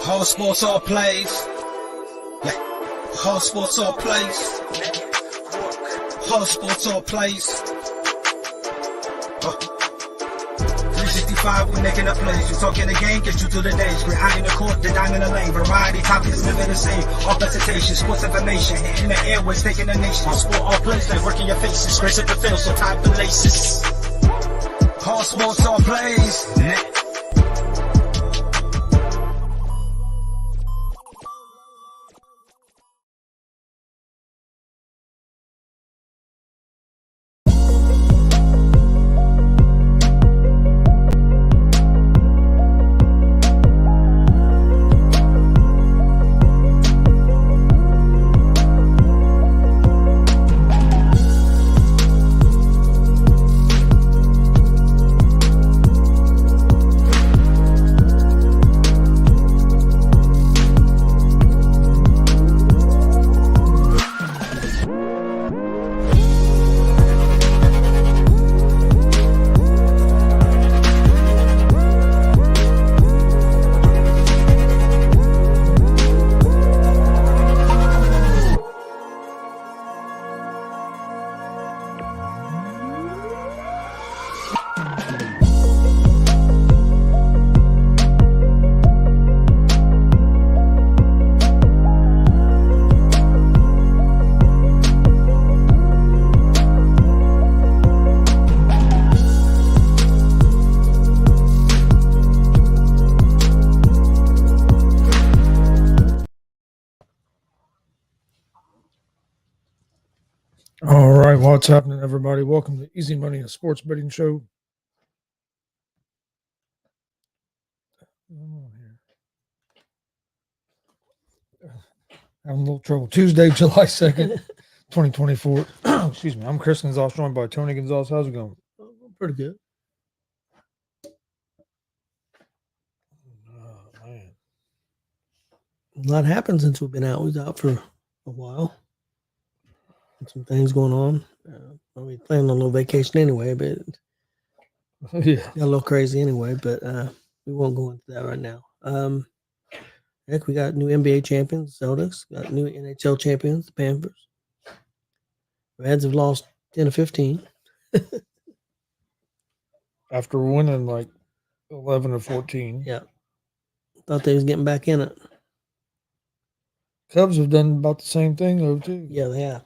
All sports, all plays. Yeah. All sports, all plays. All sports, all plays. 365, we making a plays. You talking the game, get you through the days. We're high in the court, the dime in the lane. Variety topics, living the same. All presentation, sports information. In the airways, taking the nation. All sport, all plays, they work in your faces. Grace at the field, so tie the laces. All sports, all plays. Yeah. All right, what's happening, everybody? Welcome to Easy Money, a sports betting show. Having a little trouble. Tuesday, July 2nd, 2024. Excuse me. I'm Chris Gonzalez, joined by Tony Gonzalez. How's it going? Pretty good. Oh, man. A lot happened since we've been out. We was out for a while. Some things going on. Planning on a little vacation anyway, but Yeah. got a little crazy anyway, but we won't go into that right now. Heck, we got new NBA champions, Celtics, got new NHL champions, the Panthers. Reds have lost 10 to 15. After winning like 11 or 14. Yeah. Thought they was getting back in it. Cubs have done about the same thing, though, too. Yeah, they have.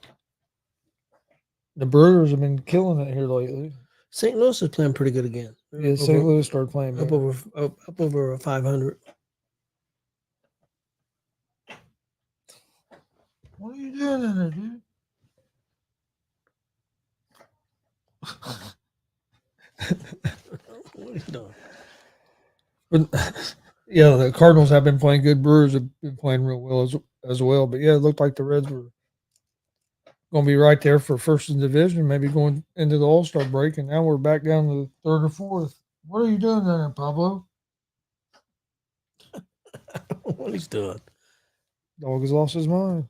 The Brewers have been killing it here lately. St. Louis is playing pretty good again. Yeah, St. Louis started playing up over 500. What are you doing in there, dude? What are you doing? But, yeah, the Cardinals have been playing good. Brewers have been playing real well as well. But, yeah, it looked like the Reds were going to be right there for first in the division, maybe going into the All-Star break, and now we're back down to third or fourth. What are you doing there, Pablo? What he's doing? Dog has lost his mind.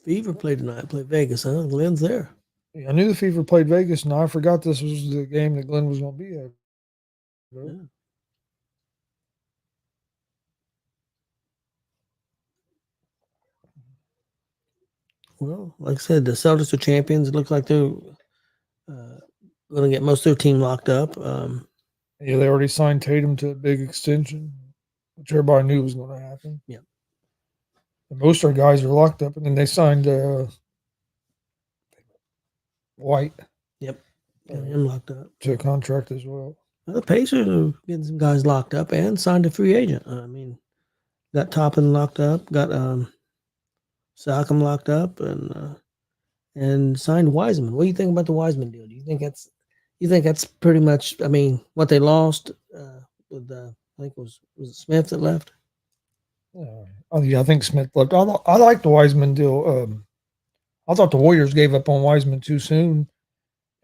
Fever played tonight. Played Vegas, huh? Glenn's there. Yeah, I knew the Fever played Vegas, and I forgot this was the game that Glenn was going to be at. Yeah. Well, like I said, the Celtics are champions. It looks like they're going to get most of their team locked up. Yeah, they already signed Tatum to a big extension, which everybody knew was going to happen. Yeah. And most of our guys are locked up, and then they signed White. Yep. Got him locked up. To a contract as well. The Pacers are getting some guys locked up and signed a free agent. Got Toppin locked up, got Siakam locked up, and signed Wiseman. What do you think about the Wiseman deal? Do you think that's pretty much? What they lost with I think was it Smith that left? Yeah, I think Smith left. I like the Wiseman deal. I thought the Warriors gave up on Wiseman too soon,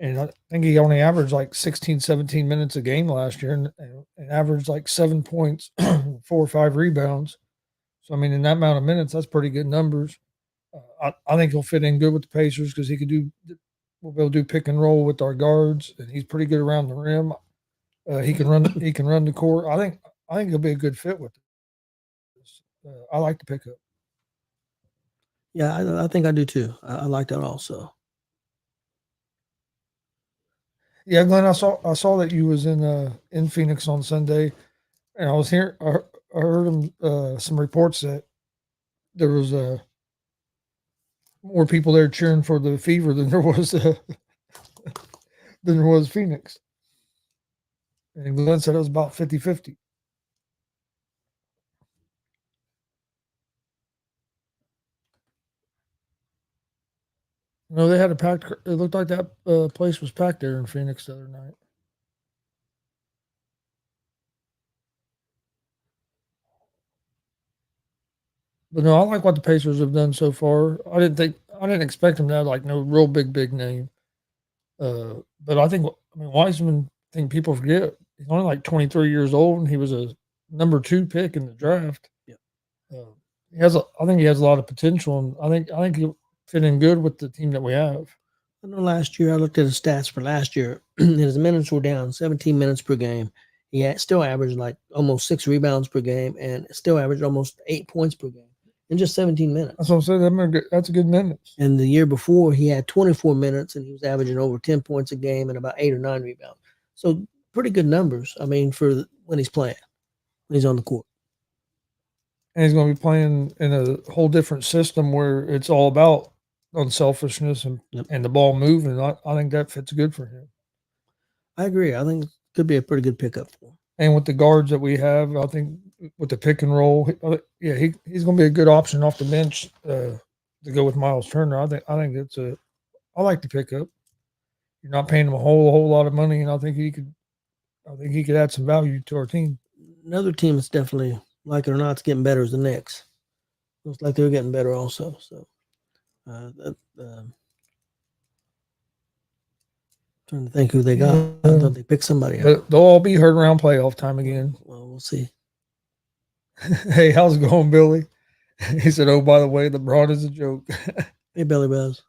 and I think he only averaged like 16, 17 minutes a game last year, and averaged like 7 points, 4 or 5 rebounds. So in that amount of minutes, that's pretty good numbers. I think he'll fit in good with the Pacers because we'll be able to do pick and roll with our guards, and he's pretty good around the rim. He can run. He can run the court. I think he'll be a good fit with this. I like the pickup. Yeah, I think I do too. I like that also. Yeah, Glenn, I saw that you was in Phoenix on Sunday, and I was here. I heard some reports that there was more people there cheering for the Fever than there was Phoenix. And Glenn said it was about 50-50. No, they had a packed. It looked like that place was packed there in Phoenix the other night. But no, I like what the Pacers have done so far. I didn't expect them to have like no real big name. But I mean Wiseman. I think people forget he's only like 23 years old, and he was a number 2 pick in the draft. Yeah. I think he has a lot of potential, and I think he'll fit in good with the team that we have. I know last year I looked at his stats for last year, and his minutes were down 17 minutes per game. He still averaged like almost 6 rebounds per game, and still averaged almost 8 points per game in just 17 minutes. That's what I'm saying. That's a good minutes. And the year before, he had 24 minutes, and he was averaging over 10 points a game and about 8 or 9 rebounds. So pretty good numbers. I mean, for when he's playing, when he's on the court. And he's going to be playing in a whole different system where it's all about unselfishness and the ball moving. I think that fits good for him. I agree. I think it could be a pretty good pickup for him. And with the guards that we have, I think with the pick and roll, he's going to be a good option off the bench to go with Miles Turner. I think I like the pickup. You're not paying him a whole lot of money, and I think he could add some value to our team. Another team that's definitely, like it or not, it's getting better is the Knicks. Looks like they're getting better also. So, trying to think who they got. I thought they picked somebody out. They'll all be hurt around playoff time again. Well, we'll see. Hey, how's it going, Billy? He said, "Oh, by the way, LeBron is a joke." Hey, Billy Buzz.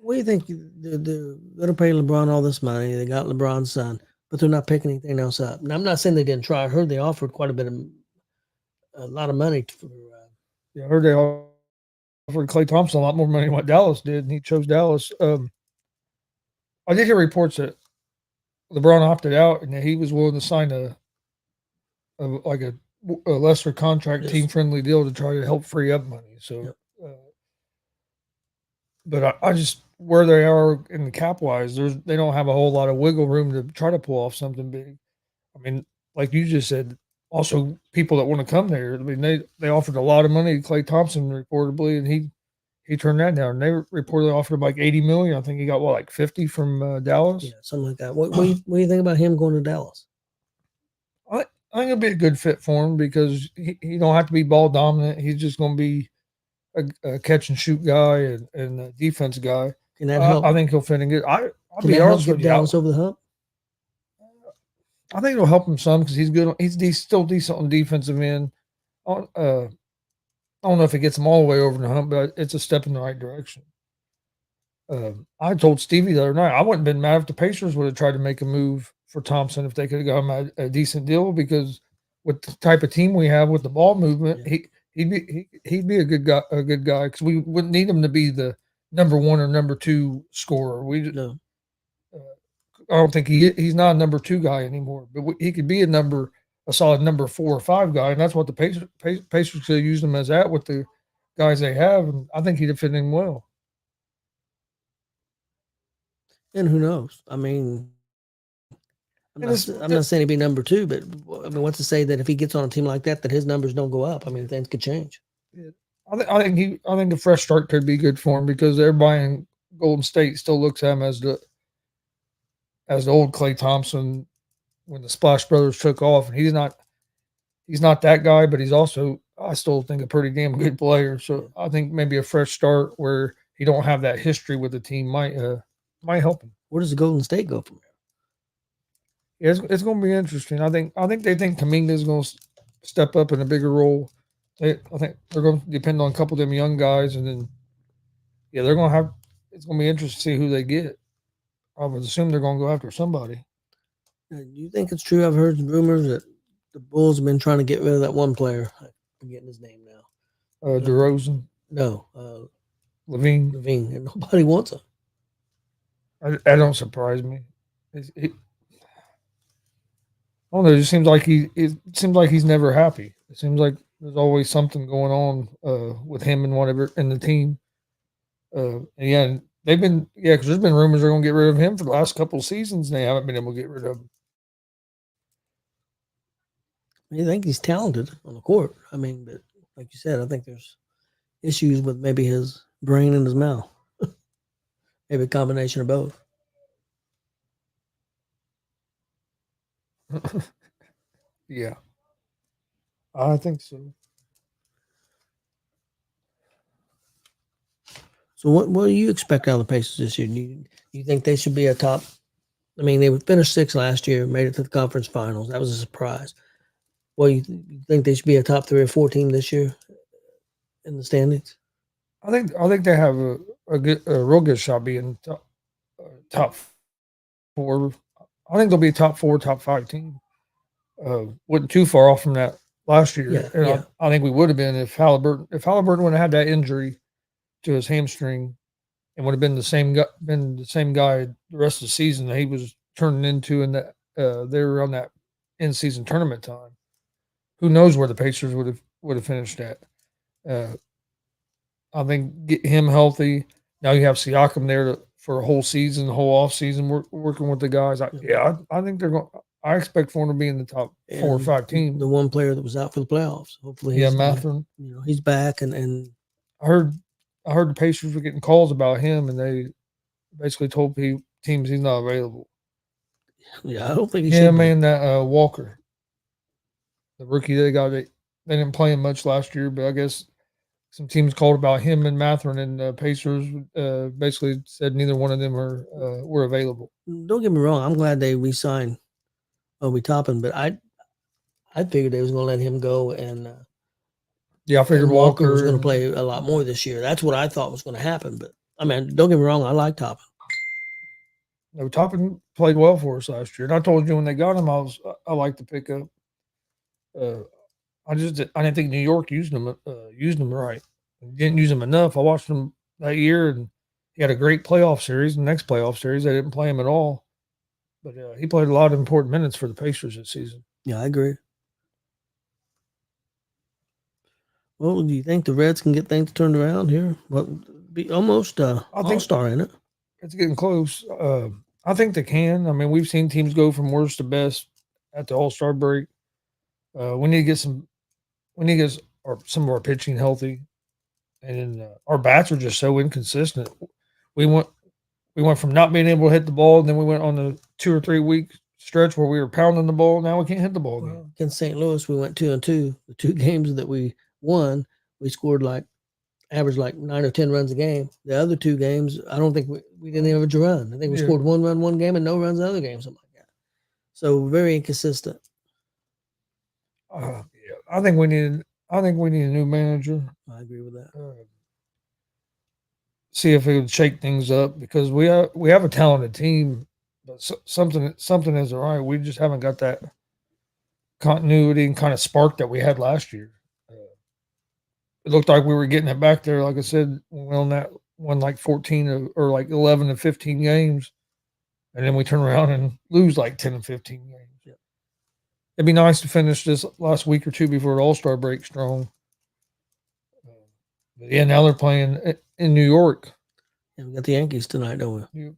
What do you think? They're going to pay LeBron all this money. They got LeBron's son, but they're not picking anything else up. Now, I'm not saying they didn't try. I heard they offered quite a lot of money for. Yeah, I heard they offered Klay Thompson a lot more money than what Dallas did, and he chose Dallas. I did hear reports that LeBron opted out and that he was willing to sign a lesser contract, team-friendly deal to try to help free up money. So, but I just where they are in the cap wise, they don't have a whole lot of wiggle room to try to pull off something big. I mean, like you just said, also people that want to come there. I mean, they offered a lot of money to Klay Thompson reportedly, and he turned that down. They reportedly offered him like $80 million. I think he got like 50 from Dallas. Yeah, something like that. What do you think about him going to Dallas? I think it'll be a good fit for him because he don't have to be ball dominant. He's just going to be a catch and shoot guy and a defense guy. Can that help? I think he'll fit in good. I'll Can be that honest help with get you. Dallas over the hump? I think it'll help him some because he's good. He's still decent on defensive end. I don't know if it gets him all the way over the hump, but it's a step in the right direction. I told Stevie the other night I wouldn't have been mad if the Pacers would have tried to make a move for Thompson if they could have got him a decent deal because with the type of team we have with the ball movement, he'd be a good guy because we wouldn't need him to be the number 1 or number 2 scorer. I don't think he's not a number 2 guy anymore, but he could be a solid number 4 or 5 guy, and that's what the Pacers could use him as at with the guys they have, and I think he'd fit in well. And who knows? I mean, I'm not saying he'd be number 2, but I mean, what's to say that if he gets on a team like that his numbers don't go up? I mean, things could change. I think a fresh start could be good for him because everybody in Golden State still looks at him as the old Klay Thompson when the Splash Brothers took off, and he's not that guy, but he's also I still think a pretty damn good player. So I think maybe a fresh start where he don't have that history with the team might help him. Where does the Golden State go from here? Yeah, it's going to be interesting. I think they think Kuminga is going to step up in a bigger role. I think they're going to depend on a couple of them young guys, and then they're going to have. It's going to be interesting to see who they get. I would assume they're going to go after somebody. Do you think it's true? I've heard rumors that the Bulls have been trying to get rid of that one player. I'm forgetting his name now. DeRozan, No, Levine. Levine, and nobody wants him. That don't surprise me. I don't know. It just seems like it seems like he's never happy. It seems like there's always something going on with him and whatever and the team. And yeah, they've been because there's been rumors they're going to get rid of him for the last couple of seasons. And they haven't been able to get rid of him. I think he's talented on the court. I mean, but like you said, I think there's issues with maybe his brain and his mouth. Maybe a combination of both. Yeah, I think so. So what do you expect out of the Pacers this year? Do you think they should be a top? I mean, they finished sixth last year, made it to the conference finals. That was a surprise. Well, you think they should be a top 3 or 4 team this year in the standings? I think they have a real good shot being top 4. I think they'll be a top 4, top 5 team. Wasn't too far off from that last year, Yeah, and yeah. I think we would have been if Halliburton would have had that injury to his hamstring and would have been the same guy the rest of the season that he was turning into in that they were on that in season tournament time. Who knows where the Pacers would have finished at? Uh, I think get him healthy. Now you have Siakam there for a whole season, the whole off season, working with the guys. I think they're going. I expect for them to be in the top 4 or 5 teams. The one player that was out for the playoffs. Hopefully, Mathurin. He's back, and I heard the Pacers were getting calls about him, and they basically told teams he's not available. Yeah, I don't think he should. Him and that Walker, the rookie they got. They didn't play him much last year, but I guess some teams called about him and Mathurin, and the Pacers basically said neither one of them were available. Don't get me wrong. I'm glad they re-signed Obi Toppin, but I figured they was going to let him go, and I figured Walker was going to play a lot more this year. That's what I thought was going to happen. But I mean, don't get me wrong. I like Toppin. No, Toppin played well for us last year, and I told you when they got him, I liked the pickup. I didn't think New York used him right. Didn't use him enough. I watched him that year, and he had a great playoff series. The next playoff series, they didn't play him at all, but he played a lot of important minutes for the Pacers this season. Yeah, I agree. Well, do you think the Reds can get things turned around here? Well, be almost all-star in it. It's getting close. I think they can. I mean, we've seen teams go from worst to best at the All-Star break. We need to get some of our pitching healthy, and our bats are just so inconsistent. We went from not being able to hit the ball, and then we went on a 2 or 3 week stretch where we were pounding the ball. Now we can't hit the ball again. Against St. Louis, we went 2-2. The 2 games that we won, we scored averaged 9 or 10 runs a game. The other 2 games, I don't think we didn't average a run. I think we scored 1 run one game and no runs the other game, something like that. So very inconsistent. I think we need a new manager. I agree with that. See if it would shake things up because we have a talented team, but something isn't right. We just haven't got that continuity and kind of spark that we had last year. It looked like we were getting it back there. Like I said, we won 14 or 11 to 15 games, and then we turn around and lose 10 and 15 games. Yep. It'd be nice to finish this last week or 2 before the All-Star break strong. But yeah, now they're playing in New York. Yeah, we got the Yankees tonight, don't we? Yeah.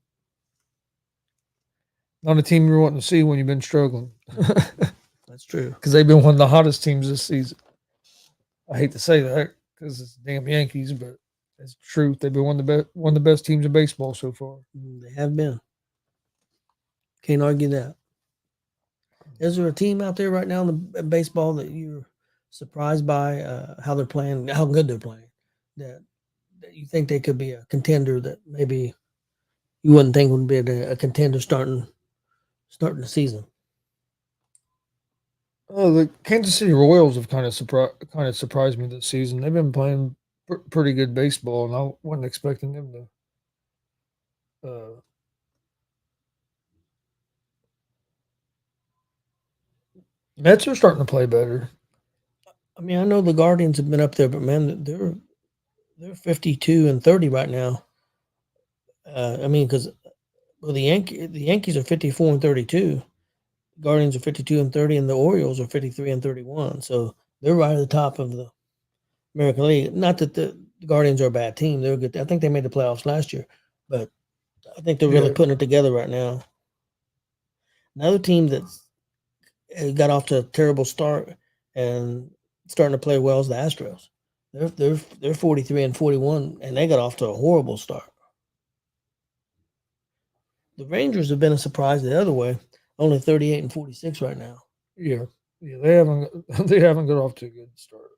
Not a team you're wanting to see when you've been struggling. That's true. Because they've been one of the hottest teams this season. I hate to say that because it's the damn Yankees, but it's the truth. They've been one of the best teams in baseball so far. They have been. Can't argue that. Is there a team out there right now in the baseball that you're surprised by how they're playing, how good they're playing, that you think they could be a contender that maybe you wouldn't think would be a contender starting the season? The Kansas City Royals have kind of surprised me this season. They've been playing pretty good baseball, and I wasn't expecting them to Mets are starting to play better. I mean, I know the Guardians have been up there, but man, they're 52-30 right now. I mean, because the Yankees are 54-32, Guardians are 52-30, and the Orioles are 53-31. So they're right at the top of the American League. Not that the Guardians are a bad team; they're good. I think they made the playoffs last year, but I think they're really Yeah. putting it together right now. Another team that's got off to a terrible start and starting to play well is the Astros. They're 43-41, and they got off to a horrible start. The Rangers have been a surprise the other way, only 38-46 right now. Yeah. They haven't they haven't got off to a good start.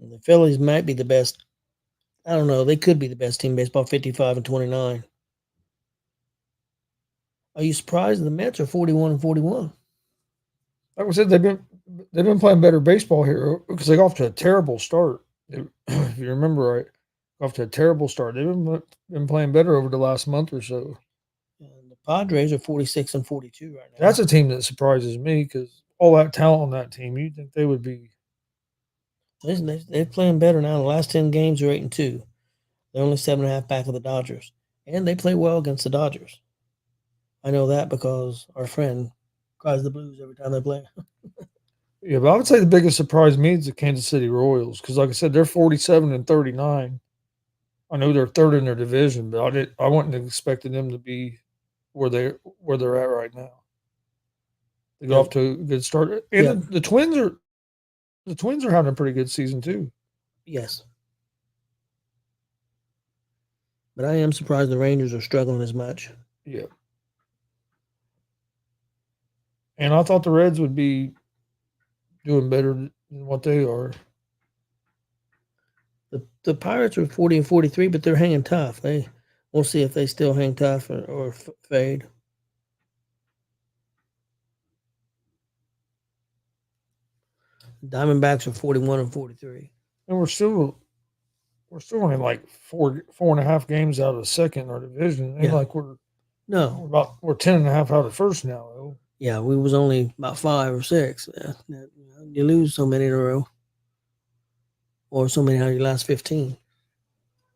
And the Phillies might be the best. I don't know. They could be the best team in baseball, 55-29. Are you surprised the Mets are 41-41? Like I said, they've been playing better baseball here because they got off to a terrible start. If you remember right, off to a terrible start. They've been playing better over the last month or so. And the Padres are 46-42 right now. That's a team that surprises me because all that talent on that team, you'd think they would be. They're playing better now. The last 10 games are 8-2. They're only 7.5 back of the Dodgers, and they play well against the Dodgers. I know that because our friend cries the blues every time they play. Yeah, but I would say the biggest surprise to me is the Kansas City Royals because, like I said, they're 47-39. I know they're third in their division, but I wasn't expecting them to be where they're at right now. They got off to a good start, and the Twins are having a pretty good season too. Yes. But I am surprised the Rangers are struggling as much. Yeah. And I thought the Reds would be doing better than what they are. The Pirates are 40-43, but they're hanging tough. We'll see if they still hang tough or fade. Diamondbacks are 41-43. And we're still only like four and a half games out of the second in our division. And like we're 10 and a half out of first now though. Yeah, we was only about 5 or 6. You lose so many in a row, or so many out of your last 15.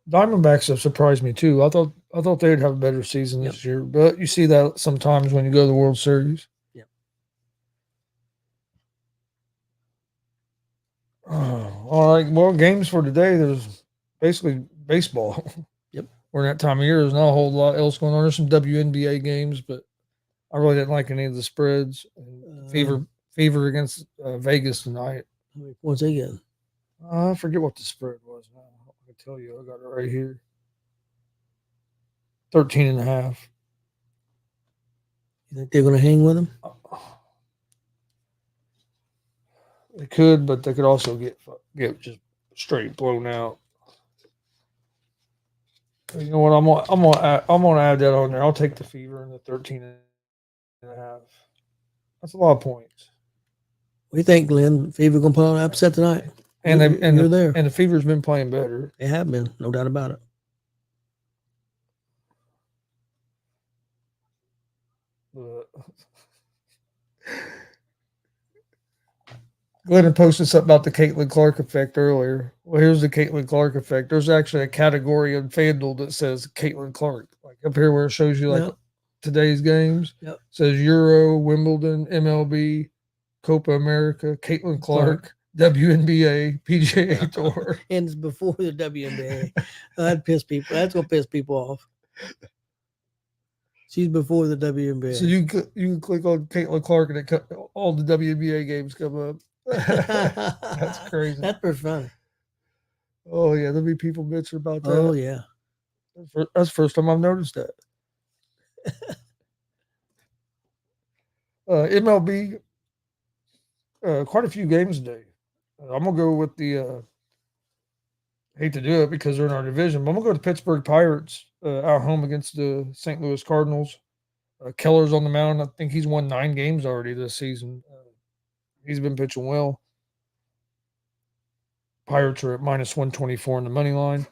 Diamondbacks have surprised me too. I thought they'd have a better season this year, but you see that sometimes when you go to the World Series. Yep. All right. Well, games for today. There's basically baseball. Yep. We're in that time of year. There's not a whole lot else going on. There's some WNBA games, but I really didn't like any of the spreads. Fever against Vegas tonight. How many points they get? I forget what the spread was now. I can tell you. I got it right here. 13.5. You think they're going to hang with them? They could, but they could also get just straight blown out. You know what? I'm gonna add that on there. I'll take the Fever and the 13.5. That's a lot of points. What do you think, Glenn? Fever going to pull an upset tonight? And you're there. And the Fever's been playing better. They have been, no doubt about it. Glenn had posted something about the Caitlin Clark effect earlier. Well, here's the Caitlin Clark effect. There's actually a category on FanDuel that says Caitlin Clark, like up here where it shows you like today's games. Yep. It says Euro, Wimbledon, MLB, Copa America, Caitlin Clark, WNBA, PGA Tour. And it's before the WNBA. That'd piss people. That's gonna piss people off. She's before the WNBA. So you can click on Caitlin Clark and all the WNBA games come up. That's crazy. That's pretty funny. Oh yeah, there'll be people bitching about that. Oh yeah, that's the first time I've noticed that. MLB, quite a few games today. I'm gonna go with the. Hate to do it because they're in our division, but I'm gonna go with the Pittsburgh Pirates out home against the St. Louis Cardinals. Keller's on the mound. I think he's won 9 games already this season. He's been pitching well. Pirates are at minus 124 on the money line.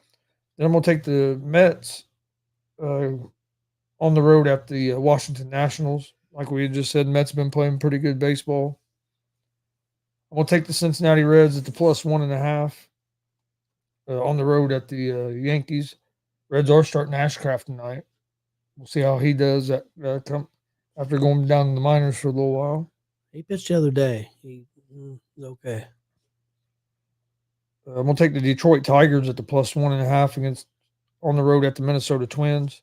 Then I'm going to take the Mets on the road at the Washington Nationals. Like we just said, Mets have been playing pretty good baseball. I'm going to take the Cincinnati Reds at the +1.5 on the road at the Yankees. Reds are starting Ashcraft tonight. We'll see how he does after going down in the minors for a little while. He pitched the other day. He's okay. I'm going to take the Detroit Tigers at the +1.5 on the road at the Minnesota Twins.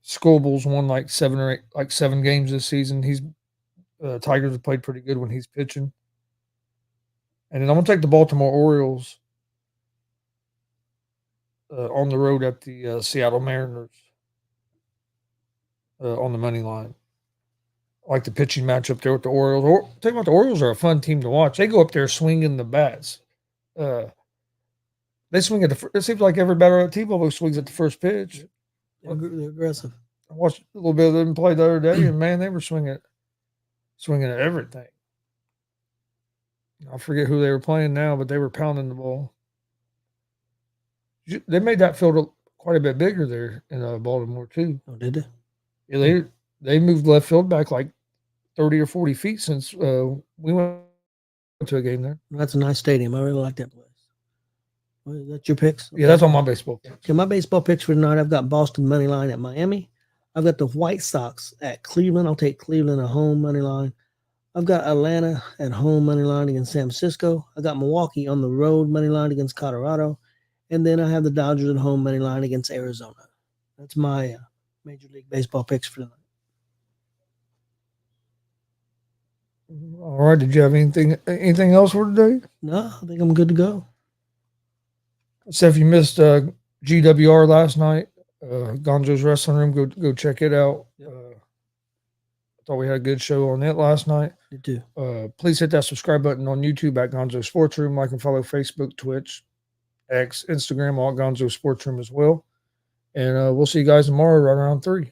Scoble's won like 7 games this season. Tigers have played pretty good when he's pitching. And then I'm going to take the Baltimore Orioles on the road at the Seattle Mariners on the money line. I like the pitching matchup there with the Orioles. Tell you what, the Orioles are a fun team to watch. They go up there swinging the bats. They swing at it seems like every batter at T-Mobile swings at the first pitch. They're aggressive. I watched a little bit of them play the other day, and man, they were swinging at everything. I forget who they were playing now, but they were pounding the ball. They made that field quite a bit bigger there in Baltimore too. Oh, did they? Yeah, they moved left field back like 30 or 40 feet since we went to a game there. That's a nice stadium. I really like that place. Is that your picks? Yeah, that's on my baseball picks. Okay, my baseball picks for tonight, I've got Boston money line at Miami. I've got the White Sox at Cleveland. I'll take Cleveland at home money line. I've got Atlanta at home money line against San Francisco. I got Milwaukee on the road money line against Colorado. And then I have the Dodgers at home money line against Arizona. That's my Major League Baseball picks for tonight. All right. Did you have anything else for today? No, I think I'm good to go. So if you missed GWR last night, Gonzo's Wrestling Room, go check it out. I thought we had a good show on it last night. Did too. Please hit that subscribe button on YouTube at Gonzo Sports Room. Like and follow Facebook, Twitch, X, Instagram, all at Gonzo Sports Room as well. And we'll see you guys tomorrow right around 3.